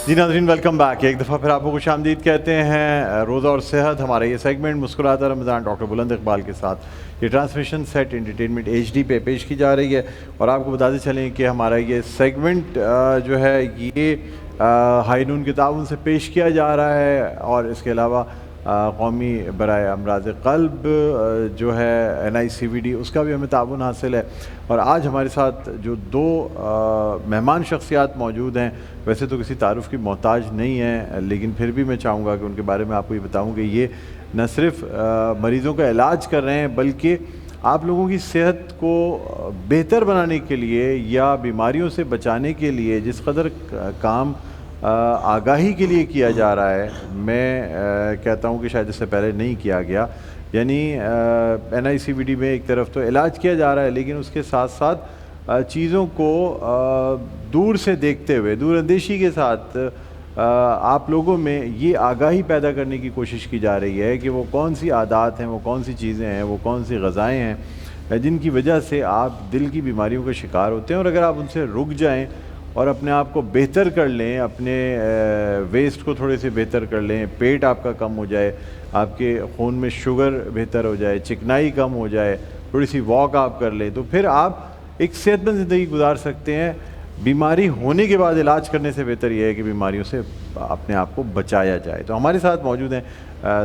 جی ناظرین welcome back. ایک دفعہ پھر آپ کو خوش آمدید کہتے ہیں. روزہ اور صحت ہمارا یہ سیگمنٹ مسکراتا رمضان ڈاکٹر بلند اقبال کے ساتھ یہ ٹرانسمیشن سیٹ انٹرٹینمنٹ HD پہ پیش کی جا رہی ہے. اور آپ کو بتاتے چلیں کہ ہمارا یہ سیگمنٹ جو ہے یہ ہائی نون کے تعاون سے پیش کیا جا رہا ہے. اور اس کے علاوہ قومی برائے امراض قلب جو ہے NICVD اس کا بھی ہمیں تعاون حاصل ہے. اور آج ہمارے ساتھ جو دو مہمان شخصیات موجود ہیں ویسے تو کسی تعارف کی محتاج نہیں ہیں، لیکن پھر بھی میں چاہوں گا کہ ان کے بارے میں آپ کو یہ بتاؤں کہ یہ نہ صرف مریضوں کا علاج کر رہے ہیں بلکہ آپ لوگوں کی صحت کو بہتر بنانے کے لیے یا بیماریوں سے بچانے کے لیے جس قدر کام آگاہی کے لیے کیا جا رہا ہے میں کہتا ہوں کہ شاید اس سے پہلے نہیں کیا گیا. یعنی NICVD میں ایک طرف تو علاج کیا جا رہا ہے لیکن اس کے ساتھ ساتھ چیزوں کو دور سے دیکھتے ہوئے دور اندیشی کے ساتھ آپ لوگوں میں یہ آگاہی پیدا کرنے کی کوشش کی جا رہی ہے کہ وہ کون سی عادات ہیں، وہ کون سی چیزیں ہیں، وہ کون سی غذائیں ہیں جن کی وجہ سے آپ دل کی بیماریوں کا شکار ہوتے ہیں. اور اگر آپ ان سے رک جائیں اور اپنے آپ کو بہتر کر لیں، اپنے ویسٹ کو تھوڑے سے بہتر کر لیں، پیٹ آپ کا کم ہو جائے، آپ کے خون میں شوگر بہتر ہو جائے، چکنائی کم ہو جائے، تھوڑی سی واک آپ کر لیں، تو پھر آپ ایک صحت مند زندگی گزار سکتے ہیں. بیماری ہونے کے بعد علاج کرنے سے بہتر یہ ہے کہ بیماریوں سے اپنے آپ کو بچایا جائے. تو ہمارے ساتھ موجود ہیں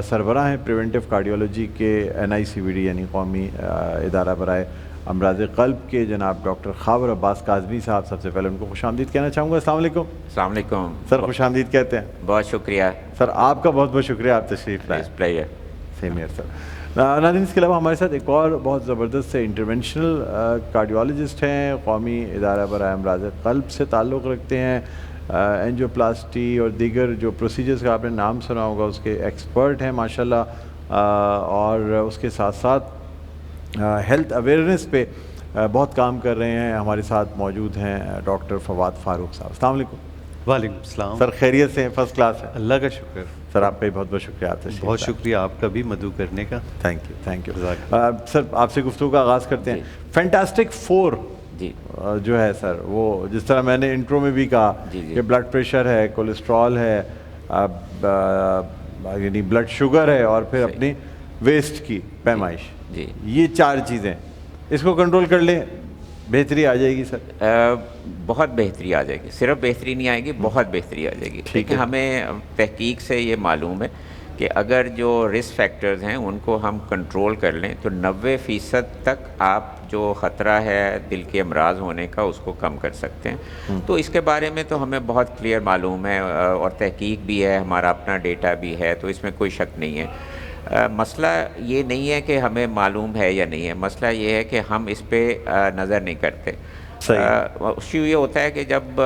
سربراہ ہیں پریونٹیو کارڈیولوجی کے NICVD یعنی قومی ادارہ برائے امراض قلب کے جناب ڈاکٹر خاور عباس کاظمی صاحب. سب سے پہلے ان کو خوش آمدید کہنا چاہوں گا. السلام علیکم. السلام علیکم سر. خوش آمدید کہتے ہیں. بہت شکریہ سر. آپ کا بہت بہت شکریہ آپ تشریف لائے. سیم ایئر سر. ناظرین اس کے علاوہ ہمارے ساتھ ایک اور بہت زبردست سے انٹرونشنل کارڈیولوجسٹ ہیں، قومی ادارہ برائے امراض قلب سے تعلق رکھتے ہیں، اینجیوپلاسٹی اور دیگر جو پروسیجرز کا آپ نے نام سنا ہوگا اس کے ایکسپرٹ ہیں ماشاءاللہ. اور اس کے ساتھ ساتھ ہیلتھ اویئرنیس پہ بہت کام کر رہے ہیں. ہمارے ساتھ موجود ہیں ڈاکٹر فواد فاروق صاحب. السلام علیکم. وعلیکم السلام. سر خیریت سے ہیں؟ فرسٹ کلاس ہے. اللہ کا شکر. سر آپ کا بھی بہت بہت شکریہ. آپ سے بہت شکریہ آپ کا بھی مدعو کرنے کا. Thank you. سر آپ سے گفتگو کا آغاز کرتے ہیں. فینٹاسٹک 4 جو ہے سر، وہ جس طرح میں نے انٹرو میں بھی کہا کہ بلڈ پریشر ہے، کولیسٹرول ہے، یعنی بلڈ شوگر ہے اور پھر اپنی ویسٹ کی پیمائش، یہ 4 چیزیں اس کو کنٹرول کر لیں بہتری آ جائے گی سر. بہت بہتری آ جائے گی. صرف بہتری نہیں آئے گی، بہت بہتری آ جائے گی. لیکن ہمیں تحقیق سے یہ معلوم ہے کہ اگر جو رسک فیکٹرز ہیں ان کو ہم کنٹرول کر لیں تو 90% تک آپ جو خطرہ ہے دل کے امراض ہونے کا اس کو کم کر سکتے ہیں. تو اس کے بارے میں تو ہمیں بہت کلیئر معلوم ہے اور تحقیق بھی ہے، ہمارا اپنا ڈیٹا بھی ہے، تو اس میں کوئی شک نہیں ہے. مسئلہ یہ نہیں ہے کہ ہمیں معلوم ہے یا نہیں ہے، مسئلہ یہ ہے کہ ہم اس پہ نظر نہیں کرتے. ایشو یہ ہوتا ہے کہ جب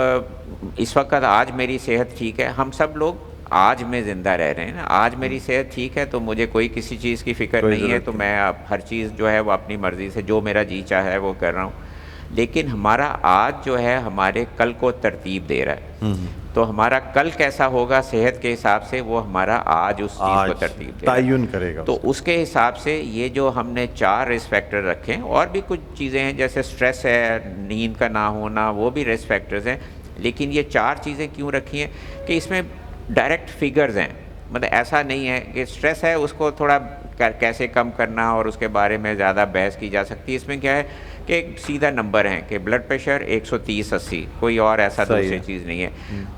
اس وقت آج میری صحت ٹھیک ہے، ہم سب لوگ آج میں زندہ رہ رہے ہیں نا. آج میری صحت ٹھیک ہے تو مجھے کوئی کسی چیز کی فکر نہیں ہے، تو میں اب ہر چیز جو ہے وہ اپنی مرضی سے جو میرا جی چاہا ہے وہ کر رہا ہوں. لیکن ہمارا آج جو ہے ہمارے کل کو ترتیب دے رہا ہے. تو ہمارا کل کیسا ہوگا صحت کے حساب سے وہ ہمارا آج اس چیز کو ترتیب تعین کرے گا. تو اس کے حساب سے یہ جو ہم نے 4 رسک فیکٹر رکھے ہیں، اور بھی کچھ چیزیں ہیں جیسے سٹریس ہے، نیند کا نہ ہونا، وہ بھی رسک فیکٹرز ہیں. لیکن یہ 4 چیزیں کیوں رکھی ہیں کہ اس میں ڈائریکٹ فگرز ہیں. مطلب ایسا نہیں ہے کہ سٹریس ہے اس کو تھوڑا کیسے کم کرنا اور اس کے بارے میں زیادہ بحث کی جا سکتی ہے. اس میں کیا ہے کہ ایک سیدھا نمبر ہے کہ بلڈ پریشر 130/80، کوئی اور ایسا دوسری چیز نہیں ہے.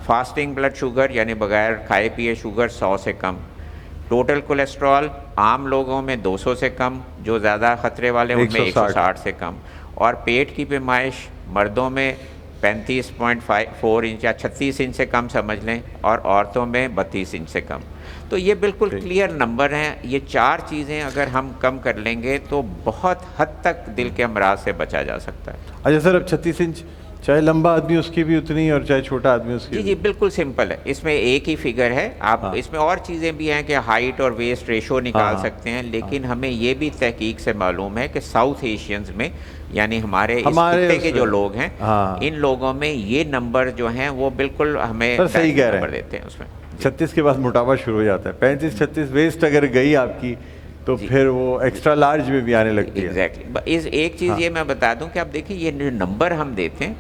فاسٹنگ بلڈ شوگر یعنی بغیر کھائے پیے شوگر 100 سے کم. ٹوٹل کولیسٹرول عام لوگوں میں 200 سے کم، جو زیادہ خطرے والے ان میں 160 سے کم. اور پیٹ کی پیمائش مردوں میں 35.4 انچ یا 36 انچ سے کم سمجھ لیں، اور عورتوں میں 32 انچ سے کم. تو یہ بالکل کلیئر نمبر ہیں. یہ 4 چیزیں اگر ہم کم کر لیں گے تو بہت حد تک دل کے امراض سے بچا جا سکتا ہے. اچھا سر، اب 36 انچ چاہے لمبا آدمی اس کی بھی اتنی اور چاہے چھوٹا آدمی اس کی؟ جی بالکل سمپل ہے. اس میں ایک ہی فگر ہے. آپ اس میں اور چیزیں بھی ہیں کہ ہائٹ اور ویسٹ ریشو نکال سکتے ہیں. لیکن ہمیں یہ بھی تحقیق سے معلوم ہے کہ ساؤتھ ایشینز میں یعنی ہمارے اس خطے کے جو لوگ ہیں ان لوگوں میں یہ نمبر جو ہیں وہ بالکل ہمیں صحیح کہہ رہے ہیں دیتے ہیں. اس میں 36 کے بعد موٹاپا شروع ہو جاتا ہے. 35-36 ویسٹ اگر گئی آپ کی تو پھر وہ ایکسٹرا لارج میں بھی آنے لگتی ہے. ایگزیکٹلی. ایک چیز یہ میں بتا دوں کہ آپ دیکھیں یہ نمبر ہم دیتے ہیں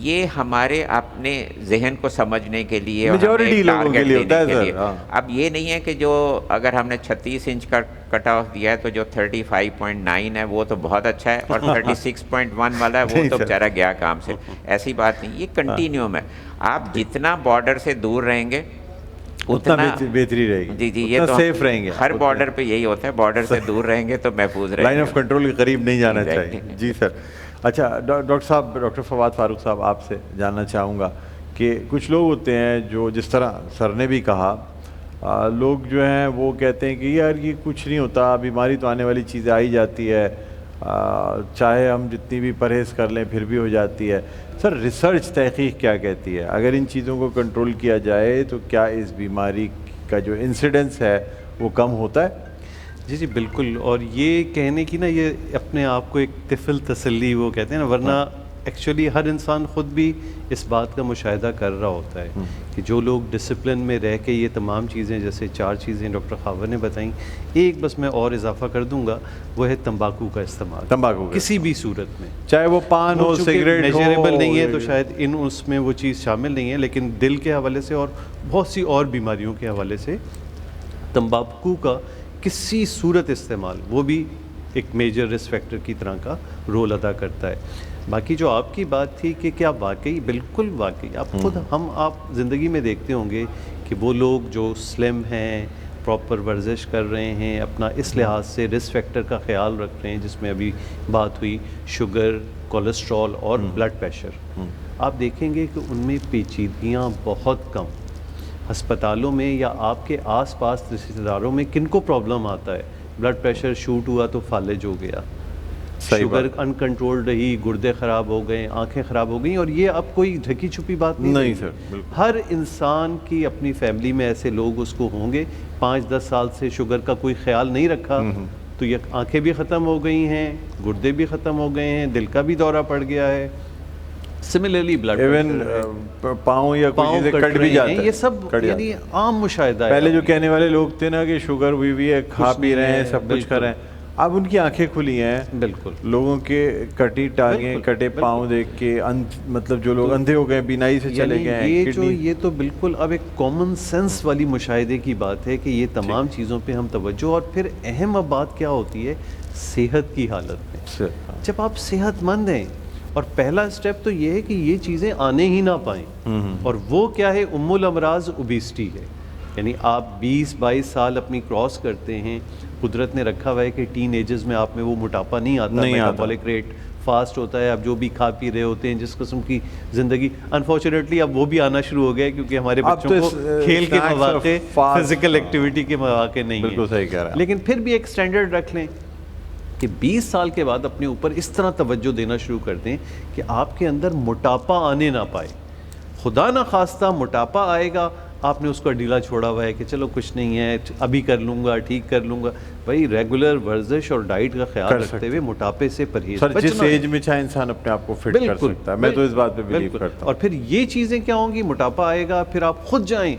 یہ ہمارے اپنے ذہن کو سمجھنے کے لیے اور Majority ہمیں لوگوں کے target لیے ہوتا ہے دینے کے سر، لیے۔ ہاں۔ اب یہ نہیں ہے کہ جو اگر ہم نے 36 انچ کا کٹ آف دیا ہے تو جو 35.9 ہے وہ تو بہت اچھا ہے، اور 36.1 والا ہے وہ نہیں تو سر۔ بیچارہ گیا کام سے۔ ایسی بات نہیں، یہ کنٹینیوم ہے، آپ جتنا بارڈر سے دور رہیں گے اتنا بہتری رہے گی، جی یہ تو سیف رہیں گے، ہر بارڈر پہ یہی ہوتا ہے، بارڈر سے دور رہیں گے تو محفوظ رہیں گے، لائن آف کنٹرول کے قریب نہیں جانا Exactly. چاہیے۔ جی سر۔ اچھا ڈاکٹر صاحب، ڈاکٹر فواد فاروق صاحب، آپ سے جاننا چاہوں گا کہ کچھ لوگ ہوتے ہیں جو جس طرح سر نے بھی کہا، لوگ جو ہیں وہ کہتے ہیں کہ یار یہ کچھ نہیں ہوتا، بیماری تو آنے والی چیزیں آئی جاتی ہے، چاہے ہم جتنی بھی پرہیز کر لیں پھر بھی ہو جاتی ہے۔ سر ریسرچ تحقیق کیا کہتی ہے؟ اگر ان چیزوں کو کنٹرول کیا جائے تو کیا اس بیماری کا جو انسیڈنس ہے وہ کم ہوتا ہے؟ جی جی بالکل، اور یہ کہنے کی نا، یہ اپنے آپ کو ایک طفل تسلی وہ کہتے ہیں نا، ورنہ ایکچولی ہر انسان خود بھی اس بات کا مشاہدہ کر رہا ہوتا ہے کہ جو لوگ ڈسپلن میں رہ کے یہ تمام چیزیں، جیسے 4 چیزیں ڈاکٹر خاور نے بتائیں، ایک بس میں اور اضافہ کر دوں گا، وہ ہے تمباکو کا استعمال، تمباکو کسی بھی صورت میں، چاہے وہ پان ہو، سگریٹ ہو، میجریبل نہیں ہے تو شاید اس میں وہ چیز شامل نہیں ہے، لیکن دل کے حوالے سے اور بہت سی اور بیماریوں کے حوالے سے تمباکو کا کسی صورت استعمال وہ بھی ایک میجر رسک فیکٹر کی طرح کا رول ادا کرتا ہے۔ باقی جو آپ کی بات تھی کہ کیا واقعی، بالکل واقعی آپ خود آپ زندگی میں دیکھتے ہوں گے کہ وہ لوگ جو سلم ہیں، پراپر ورزش کر رہے ہیں، اپنا اس لحاظ سے رسک فیکٹر کا خیال رکھ رہے ہیں، جس میں ابھی بات ہوئی شوگر، کولیسٹرول اور بلڈ پریشر، آپ دیکھیں گے کہ ان میں پیچیدگیاں بہت کم۔ ہسپتالوں میں یا آپ کے آس پاس رشتہ داروں میں کن کو پرابلم آتا ہے؟ بلڈ پریشر شوٹ ہوا تو فالج ہو گیا، شوگر ان کنٹرول رہی، گردے خراب ہو گئے، آنکھیں خراب ہو گئیں، اور یہ اب کوئی ڈھکی چھپی بات نہیں سر، بالکل۔ ہر انسان کی اپنی فیملی میں ایسے لوگ اس کو ہوں گے، 5-10 سال سے شوگر کا کوئی خیال نہیں رکھا تو یہ آنکھیں بھی ختم ہو گئی ہیں، گردے بھی ختم ہو گئے ہیں، دل کا بھی دورہ پڑ گیا ہے، سملرلی بلڈ ایون پاؤں یا کوئی چیزیں کٹ بھی جاتا ہے، یہ سب یعنی عام مشاہدہ ہے۔ پہلے جو کہنے والے لوگ تھے نا کہ شوگر ہوئی ہے، کھا پی رہے ہیں، سب کچھ کر رہے ہیں، اب ان کی آنکھیں کھلی ہیں، بالکل، لوگوں کے کٹی ٹانگیں، کٹے پاؤں دیکھ کے مطلب جو لوگ اندھے ہو گئے، بینائی سے چلے گئے ہیں، یہ تو بالکل اب ایک کامن سینس والی مشاہدے کی بات ہے کہ یہ تمام چیزوں پہ ہم توجہ، اور پھر اہم اب بات کیا ہوتی ہے صحت کی حالت میں، جب آپ صحت مند ہیں، اور پہلا اسٹیپ تو یہ ہے کہ یہ چیزیں آنے ہی نہ پائیں، اور وہ کیا ہے؟ ام الامراض اوبیسٹی ہے، یعنی آپ 20-22 سال اپنی کراس کرتے ہیں، قدرت نے رکھا ہوا ہے کہ ٹین ایجز میں آپ میں وہ موٹاپا نہیں آتا، میٹابولک ریٹ فاسٹ ہوتا ہے، آپ جو بھی کھا پی رہے ہوتے ہیں، جس قسم کی زندگی، انفارچونیٹلی اب وہ بھی آنا شروع ہو گیا ہے کیونکہ ہمارے بچوں کو کھیل کے مواقع، فزیکل ایکٹیویٹی کے مواقع نہیں ہیں، بالکل صحیح کہہ رہا ہے، لیکن پھر بھی ایک سٹینڈرڈ رکھ لیں کہ 20 سال کے بعد اپنے اوپر اس طرح توجہ دینا شروع کر دیں کہ آپ کے اندر موٹاپا آنے نہ پائے، خدا نہ خواستہ موٹاپا آئے گا، آپ نے اس کو ڈھیلا چھوڑا ہوا ہے کہ چلو کچھ نہیں ہے، ابھی کر لوں گا، ٹھیک کر لوں گا، بھائی ریگولر ورزش اور ڈائٹ کا خیال رکھتے ہوئے موٹاپے سے پرہیز، سر جس ایج میں چاہے انسان اپنے آپ کو فٹ کر سکتا ہے، میں تو اس بات پہ بلیو کرتا ہوں۔ اور پھر یہ چیزیں کیا ہوں گی؟ موٹاپا آئے گا، پھر آپ خود جائیں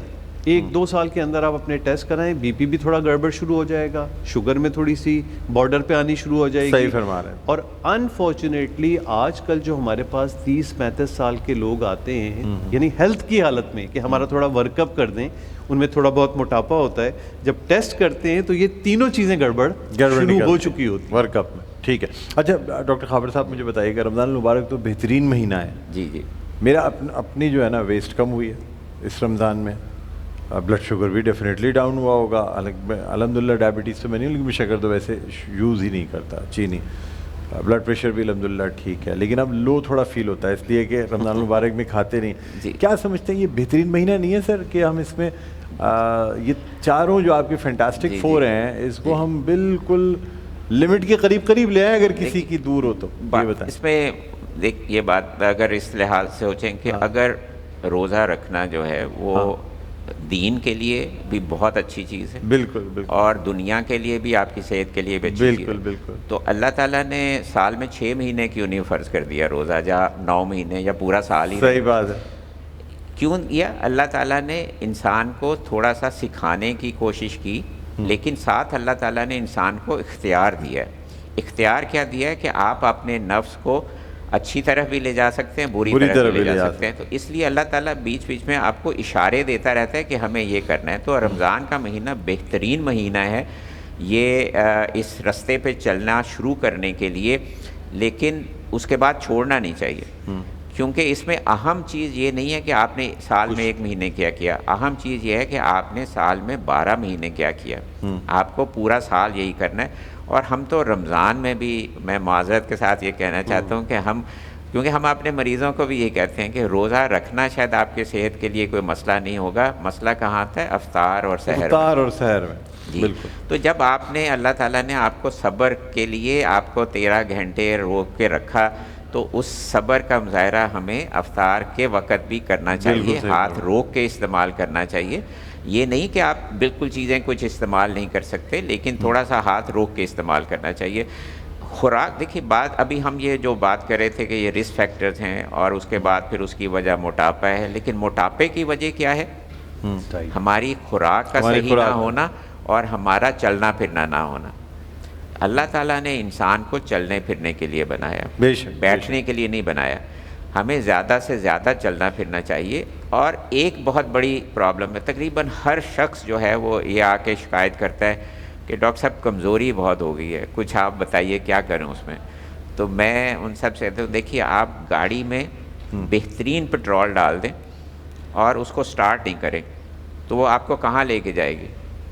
1-2 سال کے اندر آپ اپنے ٹیسٹ کرائیں، بی پی بھی تھوڑا گڑبڑ شروع ہو جائے گا، شوگر میں تھوڑی سی بارڈر پہ آنی شروع ہو جائے گی، صحیح فرما رہے ہیں، اور انفارچونیٹلی آج کل جو ہمارے پاس 30-35 سال کے لوگ آتے ہیں، یعنی ہیلتھ کی حالت میں کہ ہمارا تھوڑا ورک اپ کر دیں، ان میں تھوڑا بہت موٹاپا ہوتا ہے، جب ٹیسٹ کرتے ہیں تو یہ تینوں چیزیں گڑبڑ شروع ہو چکی ہوتی ورک اپ میں۔ ٹھیک ہے، اچھا ڈاکٹر خابر صاحب مجھے بتائیے کہ رمضان المبارک تو بہترین مہینہ ہے، جی جی، میرا اپنی جو ہے نا ویسٹ کم ہوئی ہے اس رمضان میں، بلڈ شوگر بھی ڈیفینیٹلی ڈاؤن ہوا ہوگا، الحمدللہ ڈائبٹیز تو میں نہیں، لیکن میں شکر تو ویسے یوز ہی نہیں کرتا، چینی، بلڈ پریشر بھی الحمدللہ ٹھیک ہے، لیکن اب لو تھوڑا فیل ہوتا ہے اس لیے کہ رمضان المبارک میں کھاتے نہیں۔ کیا سمجھتے ہیں یہ بہترین مہینہ نہیں ہے سر کہ ہم اس میں یہ چاروں جو آپ کے فینٹاسٹک فور ہیں اس کو ہم بالکل لمٹ کے قریب لے آئیں اگر کسی کی دور ہو تو؟ یہ بتائیں اس میں دیکھ، یہ بات اگر اس لحاظ سے سوچیں کہ اگر روزہ رکھنا جو ہے وہ دین کے لیے بھی بہت اچھی چیز ہے، بالکل بالکل، اور دنیا کے لیے بھی، آپ کی صحت کے لیے بھی اچھی چیز ہے، بالکل، تو اللہ تعالیٰ نے سال میں 6 مہینے کیوں نہیں فرض کر دیا روزہ، جہاں 9 مہینے یا پورا سال ہی؟ صحیح بات ہے، کیوں یا اللہ تعالیٰ نے انسان کو تھوڑا سا سکھانے کی کوشش کی، لیکن ساتھ اللہ تعالیٰ نے انسان کو اختیار دیا ہے۔ اختیار کیا دیا ہے کہ آپ اپنے نفس کو اچھی طرف بھی لے جا سکتے ہیں، بری طرف بھی لے جا سکتے ہیں. تو اس لیے اللہ تعالیٰ بیچ بیچ میں آپ کو اشارے دیتا رہتا ہے کہ ہمیں یہ کرنا ہے. تو رمضان کا مہینہ بہترین مہینہ ہے یہ اس رستے پہ چلنا شروع کرنے کے لیے، لیکن اس کے بعد چھوڑنا نہیں چاہیے، کیونکہ اس میں اہم چیز یہ نہیں ہے کہ آپ نے سال میں 1 مہینے کیا، اہم چیز یہ ہے کہ آپ نے سال میں 12 مہینے کیا. آپ کو پورا سال یہی کرنا ہے. اور ہم تو رمضان میں بھی، میں معذرت کے ساتھ یہ کہنا چاہتا ہوں کہ کیونکہ ہم اپنے مریضوں کو بھی یہ کہتے ہیں کہ روزہ رکھنا شاید آپ کے صحت کے لیے کوئی مسئلہ نہیں ہوگا، مسئلہ کہاں آتا ہے؟ افطار اور سحر میں. جی. تو جب آپ نے، اللہ تعالیٰ نے آپ کو صبر کے لیے آپ کو 13 گھنٹے روک کے رکھا، تو اس صبر کا مظاہرہ ہمیں افطار کے وقت بھی کرنا چاہیے، ہاتھ روک کے استعمال کرنا چاہیے. یہ نہیں کہ آپ بالکل چیزیں کچھ استعمال نہیں کر سکتے، لیکن تھوڑا سا ہاتھ روک کے استعمال کرنا چاہیے. خوراک، دیکھیے ابھی ہم یہ جو بات کر رہے تھے کہ یہ رسک فیکٹرز ہیں، اور اس کے بعد پھر اس کی وجہ موٹاپا ہے، لیکن موٹاپے کی وجہ کیا ہے؟ ہماری خوراک کا صحیح نہ ہونا اور ہمارا چلنا پھرنا نہ ہونا. اللہ تعالیٰ نے انسان کو چلنے پھرنے کے لیے بنایا، بیٹھنے کے لیے نہیں بنایا. ہمیں زیادہ سے زیادہ چلنا پھرنا چاہیے. اور ایک بہت بڑی پرابلم ہے، تقریباً ہر شخص جو ہے وہ یہ آ کے شکایت کرتا ہے کہ ڈاکٹر صاحب کمزوری بہت ہو گئی ہے، کچھ آپ بتائیے کیا کریں اس میں. تو میں ان سب سے کہتا ہوں، دیکھیے آپ گاڑی میں بہترین پٹرول ڈال دیں اور اس کو سٹارٹ نہیں کریں تو وہ آپ کو کہاں لے کے جائے گی؟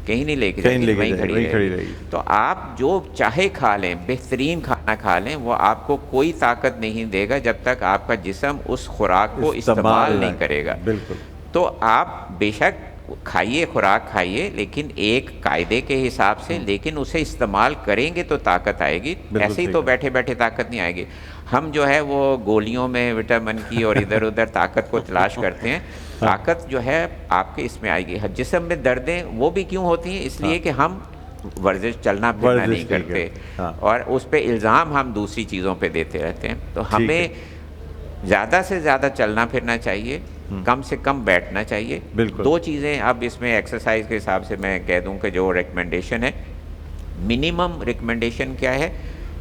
کہیں نہیں لے کے جائے گی، وہیں کھڑی رہے گی. تو آپ جو چاہے کھا لیں، بہترین کھانا کھا لیں، وہ آپ کو کوئی طاقت نہیں دے گا جب تک آپ کا جسم اس خوراک کو استعمال نہیں کرے گا. بالکل. تو آپ بے شک کھائیے، خوراک کھائیے، لیکن ایک قاعدے کے حساب سے، لیکن اسے استعمال کریں گے تو طاقت آئے گی. ایسے ہی تو بیٹھے بیٹھے طاقت نہیں آئے گی. ہم جو ہے وہ گولیوں میں وٹامن کی اور ادھر ادھر طاقت کو تلاش کرتے ہیں. طاقت جو ہے آپ کے اس میں آئے گی. جسم میں دردیں وہ بھی کیوں ہوتی ہیں؟ اس لیے کہ ہم ورزش، چلنا پھرنا نہیں کرتے، اور اس پہ الزام ہم دوسری چیزوں پہ دیتے رہتے ہیں. تو ہمیں زیادہ سے زیادہ چلنا پھرنا چاہیے، کم سے کم بیٹھنا چاہیے. 2 چیزیں اب اس میں ایکسرسائز کے حساب سے میں کہہ دوں کہ جو ریکمنڈیشن ہے، منیمم ریکمنڈیشن کیا ہے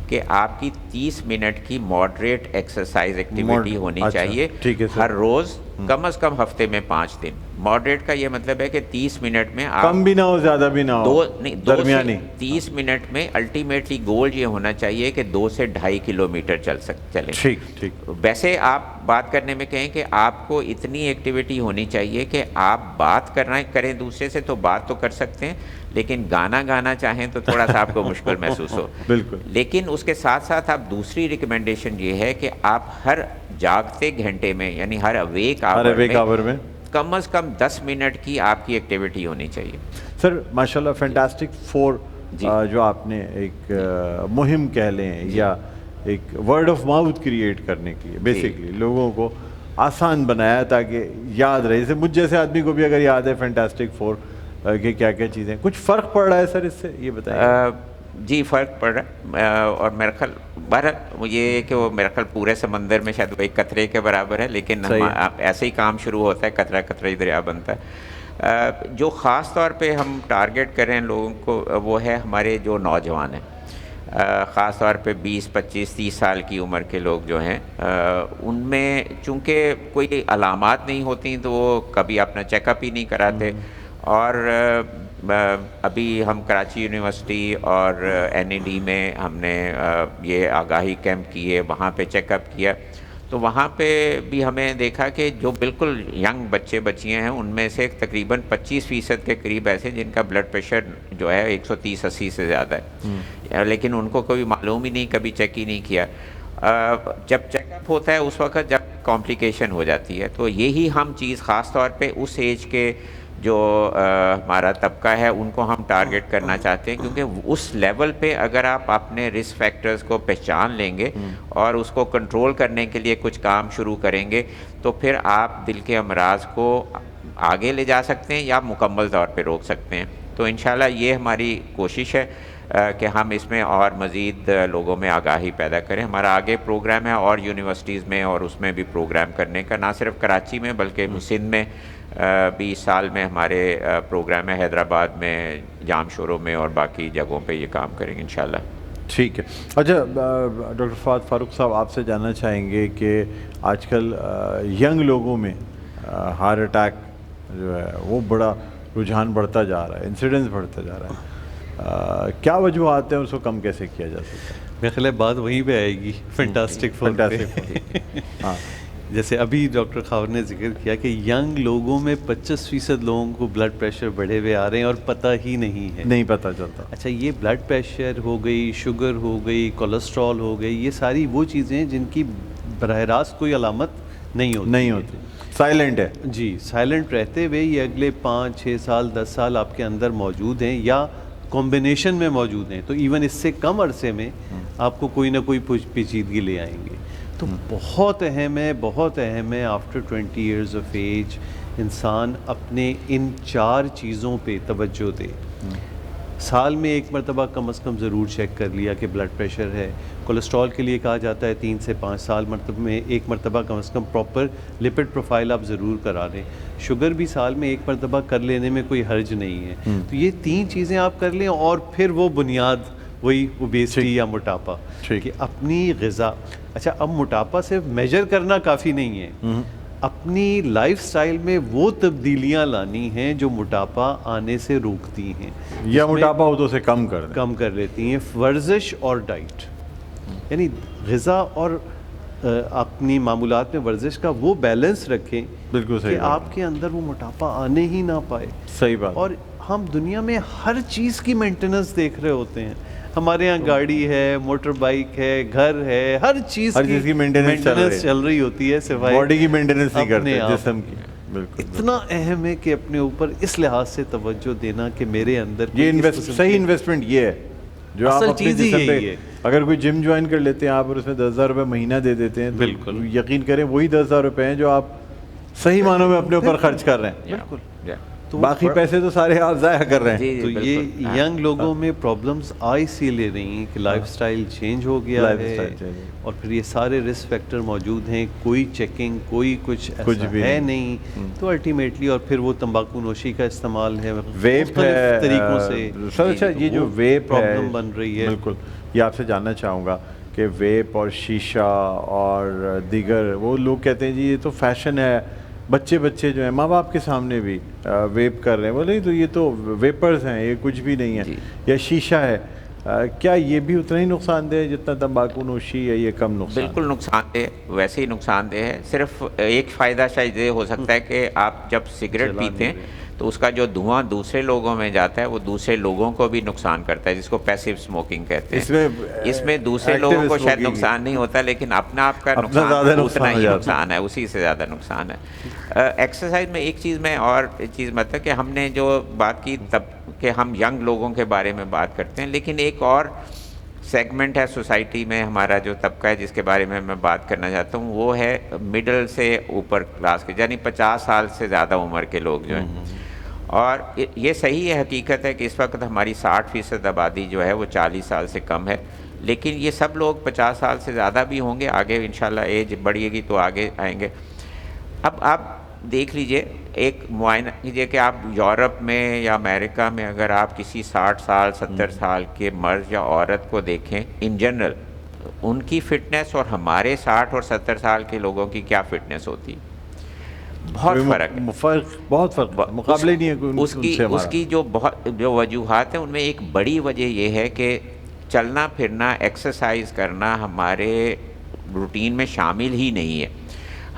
کہ آپ کی 30 منٹ کی ماڈریٹ ایکسرسائز ایکٹیویٹی ہونی چاہیے ہر روز، کم از کم ہفتے میں 5 دن. ماڈریٹ کا یہ مطلب ہے کہ 30 منٹ میں آپ، کم بھی نہ ہو زیادہ بھی نہ ہو، درمیانی. 30 منٹ میں الٹیمیٹلی گول یہ ہونا چاہیے کہ 2 سے 2.5 کلومیٹر چلیں. ٹھیک. ویسے آپ بات کرنے میں کہیں کہ آپ کو اتنی ایکٹیویٹی ہونی چاہیے کہ آپ بات کریں دوسرے سے تو بات تو کر سکتے ہیں، لیکن گانا چاہیں تو تھوڑا سا آپ کو مشکل محسوس ہو. بالکل. لیکن اس کے ساتھ ساتھ آپ دوسری ریکمنڈیشن یہ ہے کہ آپ ہر جاگتے گھنٹے میں، یعنی ہر اویک آور میں کم از کم 10 منٹ کی آپ کی ایکٹیویٹی ہونی چاہیے. سر ماشاءاللہ فینٹاسٹک 4 جو آپ نے ایک مہم کہہ لیں یا ایک ورڈ آف ماؤتھ کریٹ کرنے کے لیے بیسیکلی لوگوں کو آسان بنایا تاکہ یاد رہے. جیسے مجھ جیسے آدمی کو بھی اگر یاد ہے فینٹاسٹک 4 کہ کیا کیا چیزیں، کچھ فرق پڑ رہا ہے سر اس سے؟ یہ بتائیں. جی فرق پڑ رہا ہے، اور میرا خیال بہرحال یہ ہے کہ وہ میرا خیال پورے سمندر میں شاید وہ ایک قطرے کے برابر ہے، لیکن ایسے ہی کام شروع ہوتا ہے، قطرہ قطرہ ہی دریا بنتا ہے. جو خاص طور پہ ہم ٹارگیٹ کر رہے ہیں لوگوں کو وہ ہے ہمارے جو نوجوان ہیں، خاص طور پہ 20 25 30 سال کی عمر کے لوگ جو ہیں، ان میں چونکہ کوئی علامات نہیں ہوتی تو وہ کبھی اپنا چیک اپ ہی نہیں کراتے. اور ابھی ہم کراچی یونیورسٹی اور NAD میں ہم نے یہ آگاہی کیمپ کیے، وہاں پہ چیک اپ کیا، تو وہاں پہ بھی ہمیں دیکھا کہ جو بالکل ینگ بچے بچیاں ہیں ان میں سے تقریباً 25% کے قریب ایسے جن کا بلڈ پریشر جو ہے 130-80 سے زیادہ ہے، لیکن ان کو کوئی معلوم ہی نہیں، کبھی چیک ہی نہیں کیا. جب چیک اپ ہوتا ہے اس وقت جب کمپلیکیشن ہو جاتی ہے. تو یہی ہم چیز خاص طور پہ اس ایج کے جو ہمارا طبقہ ہے ان کو ہم ٹارگٹ کرنا چاہتے ہیں، کیونکہ اس لیول پہ اگر آپ اپنے رسک فیکٹرز کو پہچان لیں گے اور اس کو کنٹرول کرنے کے لیے کچھ کام شروع کریں گے تو پھر آپ دل کے امراض کو آگے لے جا سکتے ہیں یا مکمل طور پہ روک سکتے ہیں. تو انشاءاللہ یہ ہماری کوشش ہے کہ ہم اس میں اور مزید لوگوں میں آگاہی پیدا کریں. ہمارا آگے پروگرام ہے اور یونیورسٹیز میں اور اس میں بھی پروگرام کرنے کا، نہ صرف کراچی میں بلکہ سندھ میں بھی سال میں ہمارے پروگرام ہے، حیدرآباد میں، جام شوروں میں اور باقی جگہوں پہ یہ کام کریں گے انشاءاللہ. ٹھیک ہے. اچھا ڈاکٹر فہد فاروق صاحب آپ سے جاننا چاہیں گے کہ آج کل ینگ لوگوں میں ہارٹ اٹیک جو ہے وہ بڑا رجحان بڑھتا جا رہا ہے, انسیڈنس بڑھتا جا رہا ہے, کیا وجوہات ہیں, اس کو کم کیسے کیا جا سکتا ہے؟ میرے خیال ہے بات وہیں پہ آئے گی فینٹاسٹک فور پہ. ہاں جیسے ابھی ڈاکٹر خاور نے ذکر کیا کہ ینگ لوگوں میں 25% لوگوں کو بلڈ پریشر بڑھے ہوئے آ رہے ہیں اور پتہ ہی نہیں ہے, نہیں پتہ چلتا. اچھا یہ بلڈ پریشر ہو گئی, شوگر ہو گئی, کولیسٹرول ہو گئی, یہ ساری وہ چیزیں جن کی براہ راست کوئی علامت نہیں ہوتی, سائلنٹ ہے. جی سائلنٹ رہتے ہوئے یہ اگلے 5-6 سال 10 سال آپ کے اندر موجود ہیں یا کمبینیشن میں موجود ہیں, تو ایون اس سے کم عرصے میں آپ کو کوئی نہ کوئی پیچیدگی لے آئیں گے. تو بہت اہم ہے آفٹر 20 ایئرز آف ایج انسان اپنے ان 4 چیزوں پہ توجہ دے. سال میں ایک مرتبہ کم از کم ضرور چیک کر لیا کہ بلڈ پریشر ہے. کولیسٹرول کے لیے کہا جاتا ہے 3 سے 5 سال میں ایک مرتبہ کم از کم پراپر لپڈ پروفائل آپ ضرور کرا لیں. شوگر بھی سال میں ایک مرتبہ کر لینے میں کوئی حرج نہیں ہے. تو یہ 3 چیزیں آپ کر لیں اور پھر وہ بنیاد وہی اوبیسٹی یا موٹاپا کہ اپنی غذا. اچھا اب موٹاپا صرف میجر کرنا کافی نہیں ہے, اپنی لائف سٹائل میں وہ تبدیلیاں لانی ہیں جو موٹاپا آنے سے روکتی ہیں یا موٹاپا ہو تو اسے کم کر لیتی ہیں. ورزش اور ڈائٹ, یعنی غذا اور اپنی معمولات میں ورزش کا وہ بیلنس رکھیں بالکل صحیح کہ آپ کے اندر وہ موٹاپا آنے ہی نہ پائے. صحیح بات. اور ہم دنیا میں ہر چیز کی مینٹیننس دیکھ رہے ہوتے ہیں. ہمارے یہاں گاڑی ہے, موٹر بائک ہے, گھر ہے, ہر چیز کی مینٹیننس چل رہی ہوتی ہے سوائے باڈی کی مینٹیننس نہیں کرتے, جسم کی. بالکل اتنا اہم ہے کہ اپنے اوپر اس لحاظ سے توجہ دینا کہ میرے اندر یہ صحیح انویسٹمنٹ یہ ہے جو آپ اپنے جسم پہ, اگر کوئی جم جوائن کر لیتے ہیں آپ اور اس میں 10,000 روپے مہینہ دے دیتے ہیں, بالکل یقین کریں وہی 10,000 روپے ہیں جو آپ صحیح معنوں میں اپنے اوپر خرچ کر رہے ہیں. بالکل. باقی پیسے تو سارے آپ ضائع کر رہے ہیں. تو یہ ینگ لوگوں میں پرابلمز اسی لیے رہی ہیں کہ لائف سٹائل چینج ہو گیا ہے اور پھر یہ سارے رسک فیکٹر موجود ہیں, کوئی چیکنگ کوئی کچھ ہے نہیں. تو الٹیمیٹلی اور پھر وہ تمباکو نوشی کا استعمال ہے, ویپ ہے طریقوں سے. سر اچھا یہ جو ویپ پرابلم بن رہی ہے, بالکل یہ آپ سے جاننا چاہوں گا کہ ویپ اور شیشہ اور دیگر, وہ لوگ کہتے ہیں جی یہ تو فیشن ہے, بچے جو ہیں ماں باپ کے سامنے بھی ویپ کر رہے ہیں, بولے تو یہ تو ویپرز ہیں, یہ کچھ بھی نہیں ہے. یا شیشہ ہے, کیا یہ بھی اتنا ہی نقصان دہ ہے جتنا تمباکو نوشی ہے, یہ کم نقصان؟ بالکل نقصان دہ, ویسے ہی نقصان دہ ہے. صرف ایک فائدہ شاید یہ ہو سکتا ہے کہ آپ جب سگریٹ پیتے ہیں تو اس کا جو دھواں دوسرے لوگوں میں جاتا ہے وہ دوسرے لوگوں کو بھی نقصان کرتا ہے, جس کو پیسو اسموکنگ کہتے ہیں. اس میں دوسرے لوگوں کو شاید نقصان نہیں ہوتا, لیکن اپنا آپ کا نقصان اتنا ہی نقصان ہے, اسی سے زیادہ نقصان ہے. ایکسرسائز میں ایک چیز میں اور چیز مطلب کہ ہم نے جو بات کی تب کہ ہم ینگ لوگوں کے بارے میں بات کرتے ہیں, لیکن ایک اور سیگمنٹ ہے سوسائٹی میں ہمارا جو طبقہ ہے جس کے بارے میں بات کرنا چاہتا ہوں, وہ ہے مڈل سے اوپر کلاس کے, یعنی 50 سال سے زیادہ عمر کے لوگ جو ہیں. اور یہ صحیح ہے, حقیقت ہے کہ اس وقت ہماری 60% آبادی جو ہے وہ 40 سال سے کم ہے, لیکن یہ سب لوگ 50 سال سے زیادہ بھی ہوں گے, آگے انشاءاللہ ایج بڑھے گی تو آگے آئیں گے. اب آپ دیکھ لیجئے, ایک معائنہ کیجئے کہ آپ یورپ میں یا امریکہ میں اگر آپ کسی 60 سال 70 سال کے مرد یا عورت کو دیکھیں ان جنرل, ان کی فٹنس اور ہمارے 60 اور 70 سال کے لوگوں کی کیا فٹنس ہوتی ہے, بہت فرق ہے. مقابلے نہیں ہے. اس کی جو وجوہات ہیں ان میں ایک بڑی وجہ یہ ہے کہ چلنا پھرنا ایکسرسائز کرنا ہمارے روٹین میں شامل ہی نہیں ہے.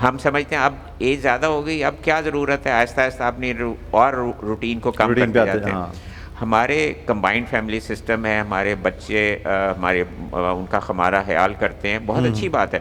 ہم سمجھتے ہیں اب ایج زیادہ ہو گئی, اب کیا ضرورت ہے, آہستہ آہستہ اپنی اور روٹین کو کم کرتے جاتے ہیں. ہمارے کمبائنڈ فیملی سسٹم ہے, ہمارے بچے ہمارے ان کا ہمارا خیال کرتے ہیں, بہت اچھی بات ہے,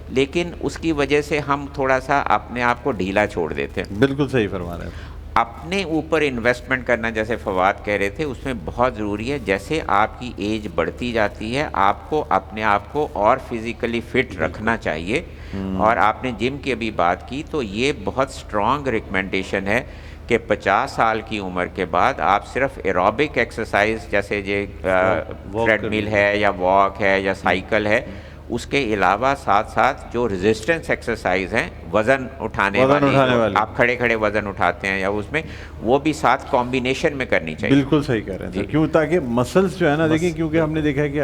لیکن اس کی وجہ سے ہم تھوڑا سا اپنے آپ کو ڈھیلا چھوڑ دیتے ہیں. بالکل صحیح فرما رہے ہیں. اپنے اوپر انویسٹمنٹ کرنا, جیسے فواد کہہ رہے تھے, اس میں بہت ضروری ہے. جیسے آپ کی ایج بڑھتی جاتی ہے آپ کو اپنے آپ کو اور فزیکلی فٹ رکھنا چاہیے. اور آپ نے جم کی ابھی بات کی تو یہ بہت اسٹرانگ ریکمنڈیشن ہے کہ 50 سال کی عمر کے بعد آپ صرف ایروبک ایکسرسائز جیسے ٹریڈ مل ہے یا واک ہے یا سائیکل ہے, اس کے علاوہ ساتھ ساتھ جو ریزسٹنس ایکسرسائز ہیں وزن اٹھانے والی، آپ کھڑے کھڑے وزن اٹھاتے ہیں یا اس میں، وہ بھی ساتھ کمبینیشن میں کرنی چاہیے. بالکل صحیح کہہ رہے ہیں کیوں، تاکہ مسلس جو ہے نا، دیکھیں کیونکہ ہم نے دیکھا ہے کہ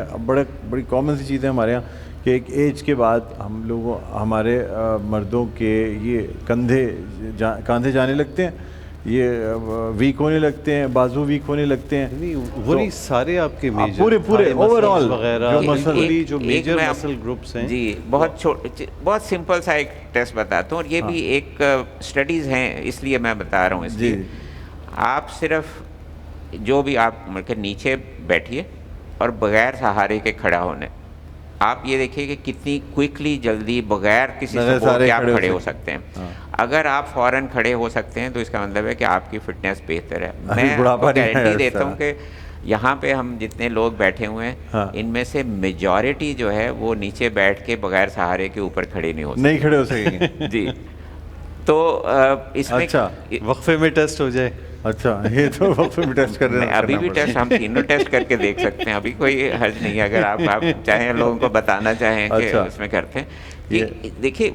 بڑی کامن سی چیز ہے ہمارے یہاں کہ ایک ایج کے بعد ہم لوگوں، ہمارے مردوں کے یہ کاندھے جانے لگتے ہیں، یہ ویک ہونے لگتے ہیں، بازو ویک ہونے لگتے ہیں. وہی سارے آپ کے پورے اوور آل وغیرہ جو میجر مسل گروپس ہیں. جی بہت سمپل سا ایک ٹیسٹ بتاتا ہوں، اور یہ بھی ایک اسٹڈیز ہیں اس لیے میں بتا رہا ہوں. اس لیے آپ صرف جو بھی آپ کے نیچے بیٹھیے اور بغیر سہارے کے کھڑا ہونے، آپ یہ دیکھیے کہ کتنی کوئکلی جلدی بغیر کسی سپورٹ کے آپ کھڑے ہو سکتے ہیں. اگر آپ فوراً کھڑے ہو سکتے ہیں تو اس کا مطلب ہے کہ آپ کی فٹنس بہتر ہے. میں گارنٹی دیتا ہوں کہ یہاں پہ ہم جتنے لوگ بیٹھے ہوئے ہیں ان میں سے میجورٹی جو ہے وہ نیچے بیٹھ کے بغیر سہارے کے اوپر کھڑے نہیں ہو سکیں گے. جی تو اس میں وقفے میں ٹیسٹ ہو جائے. اچھا یہ تو وقفے میں ٹیسٹ کر رہے ہیں. ابھی بھی ٹیسٹ ہم تینوں ٹیسٹ کر کے دیکھ سکتے ہیں، ابھی کوئی حرج نہیں ہے اگر آپ چاہیں لوگوں کو بتانا چاہیں کہ اس میں کرتے ہیں. دیکھیے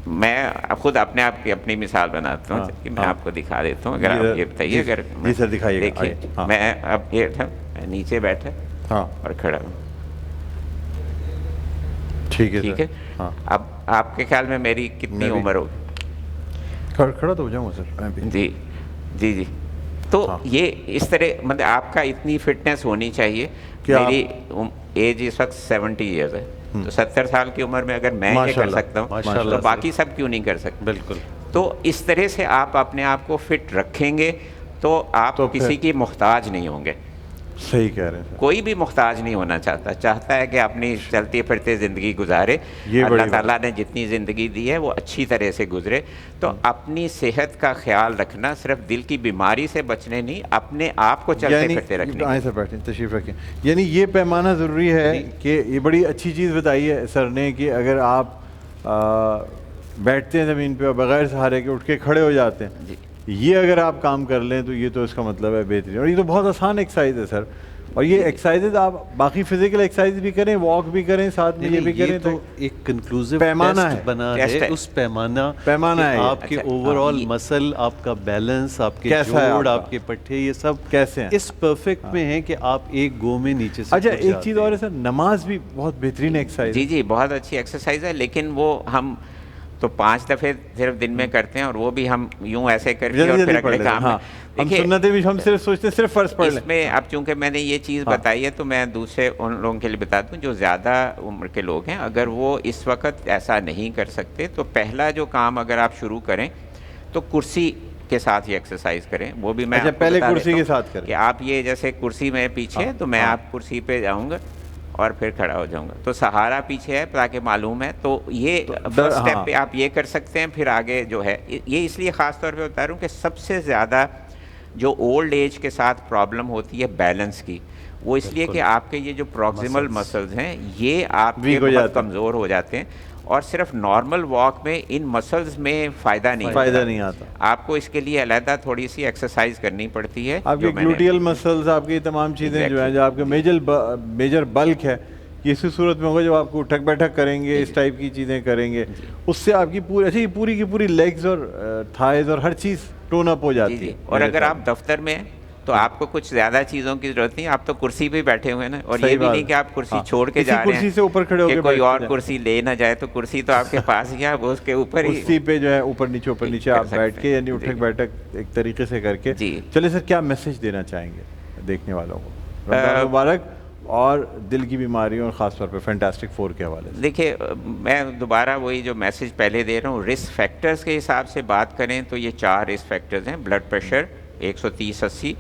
میں خود اپنے آپ کی اپنی مثال بناتا ہوں کہ میں آپ کو دکھا دیتا ہوں. اگر آپ یہ بتائیے، اگر دیکھیے میں اب یہ تھا نیچے بیٹھا اور کھڑا ہوں، ٹھیک ہے. اب آپ کے خیال میں میری کتنی عمر ہوگی؟ کھڑا تو ہو جاؤں گا سر. جی تو یہ اس طرح مطلب آپ کا اتنی فٹنس ہونی چاہیے. میری ایج اس وقت 70 ایئرز ہے، تو 70 سال کی عمر میں اگر میں یہ کر سکتا ہوں تو باقی سب کیوں نہیں کر سکتے؟ بالکل. تو اس طرح سے آپ اپنے آپ کو فٹ رکھیں گے تو آپ کسی کی محتاج نہیں ہوں گے. صحیح کہہ رہے ہیں. کوئی بھی محتاج نہیں ہونا چاہتا ہے کہ اپنی چلتے پھرتے زندگی گزارے. اللہ تعالیٰ نے جتنی زندگی دی ہے وہ اچھی طرح سے گزرے. تو اپنی صحت کا خیال رکھنا صرف دل کی بیماری سے بچنے نہیں، اپنے آپ کو چلتے پھرتے رکھنے. آئیں سر بیٹھیں، تشریف رکھیں. یعنی یہ پیمانہ ضروری ہے کہ یہ بڑی اچھی چیز بتائی ہے سر نے کہ اگر آپ بیٹھتے ہیں زمین پہ اور بغیر سہارے کے اٹھ کے کھڑے ہو جاتے ہیں، یہ اگر آپ کام کر لیں تو یہ تو اس کا مطلب ہے بہترین. اور یہ تو بہت آسان ایکسرسائز ہے سر. اور یہ ایکسرسائز آپ باقی فزیکل ایکسرسائز بھی کریں، واک بھی کریں، ساتھ میں یہ بھی کریں. تو ایک کنکلوزیو پیمانہ بنا ہے، اس پیمانہ ہے آپ کے اوور آل مسل، آپ کا بیلنس، آپ کے جوڑ، آپ کے پٹھے، یہ سب کیسے ہیں اس پرفیکٹ میں ہیں کہ آپ ایک گو میں نیچے سے. اچھا ایک چیز اور ہے سر، نماز بھی بہت بہترین ایکسرسائز. جی بہت اچھی ایکسرسائز ہے، لیکن وہ ہم تو 5 دفعے صرف دن میں کرتے ہیں، اور وہ بھی ہم یوں ایسے کر کے اور پھر اگلے کام میں. ہم سنتیں بھی ہم صرف سوچتے ہیں صرف فرض پڑھ لیں. اس میں اب چونکہ میں نے یہ چیز بتائی ہے تو میں دوسرے ان لوگوں کے لیے بتا دوں جو زیادہ عمر کے لوگ ہیں، اگر وہ اس وقت ایسا نہیں کر سکتے تو پہلا جو کام اگر آپ شروع کریں تو کرسی کے ساتھ یہ ایکسرسائز کریں. وہ بھی میں پہلے کرسی کے ساتھ کریں کہ آپ یہ جیسے کرسی میں پیچھے تو میں آپ کرسی پہ جاؤں گا اور پھر کھڑا ہو جاؤں گا، تو سہارا پیچھے ہے تاکہ معلوم ہے. تو یہ فرسٹ اسٹیپ پہ آپ یہ کر سکتے ہیں. پھر آگے جو ہے یہ اس لیے خاص طور پہ بتا رہا ہوں کہ سب سے زیادہ جو اولڈ ایج کے ساتھ پرابلم ہوتی ہے بیلنس کی، وہ اس لیے کہ آپ کے یہ جو پروکسیمل مسلز ہیں یہ آپ کے بہت کمزور ہو جاتے ہیں، اور صرف نارمل واک میں ان مسلز میں فائدہ نہیں آتا. آپ کو اس کے لیے علیحدہ تھوڑی سی ایکسرسائز کرنی پڑتی ہے. آپ کے گلوٹیل مسلز، آپ کی تمام چیزیں جو ہیں، جو آپ کے میجر بلک ہے، یہ اسی صورت میں ہوگا جب آپ کو اٹھک بیٹھک کریں گے، اس ٹائپ کی چیزیں کریں گے، اس سے آپ کی پوری کی پوری لیگز اور تھائز اور ہر چیز ٹون اپ ہو جاتی ہے. اور اگر آپ دفتر میں ہیں تو آپ کو کچھ زیادہ چیزوں کی ضرورت نہیں، آپ تو کرسی پہ بیٹھے ہوئے ہیں نا. اور یہ بھی نہیں کہ آپ کرسی چھوڑ کے جا رہے ہیں کہ کوئی اور کرسی لے نہ جائے، تو کرسی تو آپ کے پاس ہی ہے، وہ اس کے اوپر ہی کرسی پہ جو ہے اوپر نیچے آپ بیٹھ کے، یعنی اٹھک بیٹھک ایک طریقے سے کر کے. چلے سر کیا میسج دینا چاہیں گے دیکھنے والوں کو رمضان مبارک اور دل کی بیماریوں اور خاص طور پہ فینٹاسٹک 4 کے حوالے سے؟ دیکھیے میں دوبارہ وہی جو میسج پہلے دے رہا ہوں، رسک فیکٹرز کے حساب سے بات کریں تو یہ 4 رسک فیکٹرز ہیں. Blood pressure 130/80،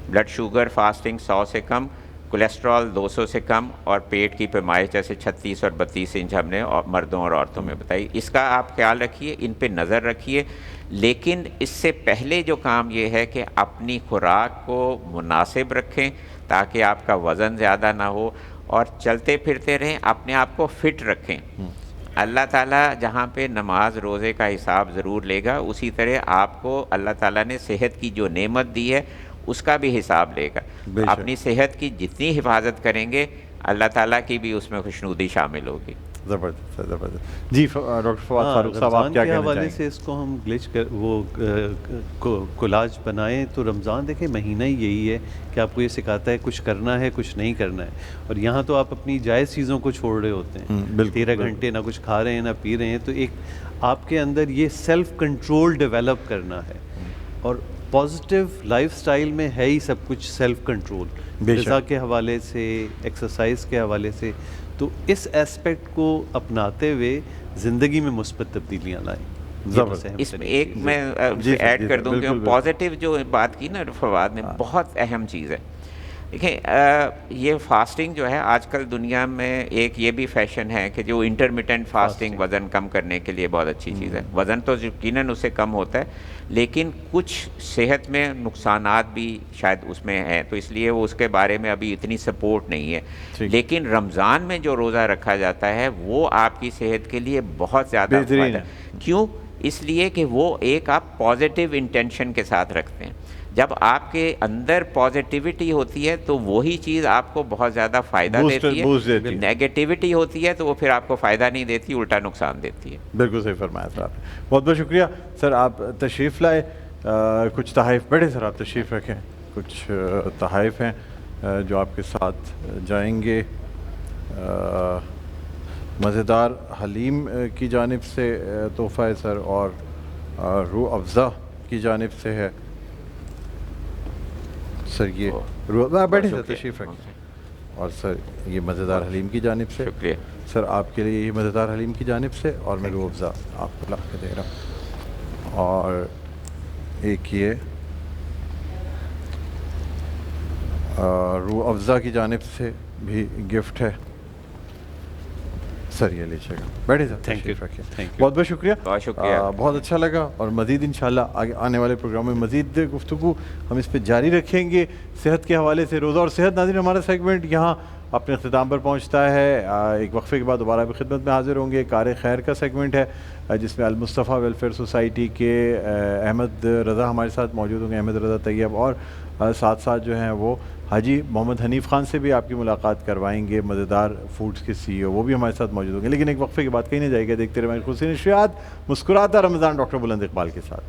blood sugar fasting 100 سے کم، کولیسٹرول 200 سے کم، اور پیٹ کی پیمائش جیسے 36 اور 32 انچ ہم نے مردوں اور عورتوں میں بتائی. اس کا آپ خیال رکھیے، ان پہ نظر رکھیے. لیکن اس سے پہلے جو کام یہ ہے کہ اپنی خوراک کو مناسب رکھیں تاکہ آپ کا وزن زیادہ نہ ہو، اور چلتے پھرتے رہیں، اپنے آپ کو فٹ رکھیں. اللہ تعالیٰ جہاں پہ نماز روزے کا حساب ضرور لے گا، اسی طرح آپ کو اللہ تعالیٰ نے صحت کی جو نعمت دی ہے اس کا بھی حساب لے گا. اپنی صحت کی جتنی حفاظت کریں گے اللہ تعالیٰ کی بھی اس میں خوشنودی شامل ہوگی. زبردست زبردست. جی ڈاکٹر فواد فاروق صاحب آپ کیا کے کہنا حوالے چاہیں گے؟ سے اس کو ہم گلچ کر وہ کولاج بنائیں تو رمضان دیکھیں مہینہ ہی یہی ہے کہ آپ کو یہ سکھاتا ہے کچھ کرنا ہے کچھ نہیں کرنا ہے, اور یہاں تو آپ اپنی جائز چیزوں کو چھوڑ رہے ہوتے ہیں, بالکل 13 گھنٹے نہ کچھ کھا رہے ہیں نہ پی رہے ہیں, تو ایک آپ کے اندر یہ سیلف کنٹرول ڈیولپ کرنا ہے. اور پازیٹیو لائف سٹائل میں ہے ہی سب کچھ سیلف کنٹرول, غذا کے حوالے سے, ایکسرسائز کے حوالے سے. تو اس ایسپیکٹ کو اپناتے ہوئے زندگی میں مثبت تبدیلیاں لائیں. اس میں ایک میں ایڈ کر دوں کہ پازیٹیو جو بات کی نا فواد نے, بہت اہم چیز ہے. دیکھیں یہ فاسٹنگ جو ہے آج کل دنیا میں ایک یہ بھی فیشن ہے کہ جو انٹرمیٹنٹ فاسٹنگ وزن کم کرنے کے لیے بہت اچھی چیز ہے. وزن تو یقیناً اس سے کم ہوتا ہے, لیکن کچھ صحت میں نقصانات بھی شاید اس میں ہیں, تو اس لیے وہ اس کے بارے میں ابھی اتنی سپورٹ نہیں ہے. لیکن رمضان میں جو روزہ رکھا جاتا ہے وہ آپ کی صحت کے لیے بہت زیادہ فائدہ ہے. کیوں؟ اس لیے کہ وہ ایک آپ پازیٹیو انٹینشن کے ساتھ رکھتے ہیں. جب آپ کے اندر پازیٹیوٹی ہوتی ہے تو وہی چیز آپ کو بہت زیادہ فائدہ دیتی ہے. نیگیٹیوٹی ہوتی ہے تو وہ پھر آپ کو فائدہ نہیں دیتی, الٹا نقصان دیتی ہے. بالکل صحیح فرمایا سر آپ نے, بہت بہت شکریہ سر. آپ تشریف لائے, کچھ تحائف بیٹھے سر, آپ تشریف رکھیں. کچھ تحائف ہیں جو آپ کے ساتھ جائیں گے. مزیدار حلیم کی جانب سے تحفہ ہے سر, اور روح افزا کی جانب سے ہے سر. یہ روح بیٹھے سر, تشریف رکھیں. اور سر یہ مزیدار حلیم کی جانب سے, شکریہ سر آپ کے لیے یہ مزیدار حلیم کی جانب سے, اور میں روح افزا آپ کو لا کے دے رہا ہوں. اور ایک یہ روح افزا کی جانب سے بھی گفٹ ہے سر, یہ لیجیے گا. بیٹھے سر, تشریف رکھیں. بہت بہت شکریہ. بہت شکریہ, بہت اچھا لگا. اور مزید انشاءاللہ آگے آنے والے پروگرام میں مزید گفتگو ہم اس پہ جاری رکھیں گے صحت کے حوالے سے. روزہ اور صحت ناظرین, ہمارا سیگمنٹ یہاں اپنے اختتام پر پہنچتا ہے. ایک وقفے کے بعد دوبارہ بھی خدمت میں حاضر ہوں گے. کار خیر کا سیگمنٹ ہے جس میں المصطفیٰ ویلفیئر سوسائٹی کے احمد رضا ہمارے ساتھ موجود ہوں گے, احمد رضا طیب, اور ساتھ ساتھ جو ہیں وہ حاجی محمد حنیف خان سے بھی آپ کی ملاقات کروائیں گے, مزیدار فوڈز کے CEO, وہ بھی ہمارے ساتھ موجود ہوں گے. لیکن ایک وقفے کے بعد کہیں نہیں جائے گا. دیکھتے رہے ہماری خصوصی نشریات مسکراتا رمضان ڈاکٹر بلند اقبال کے ساتھ.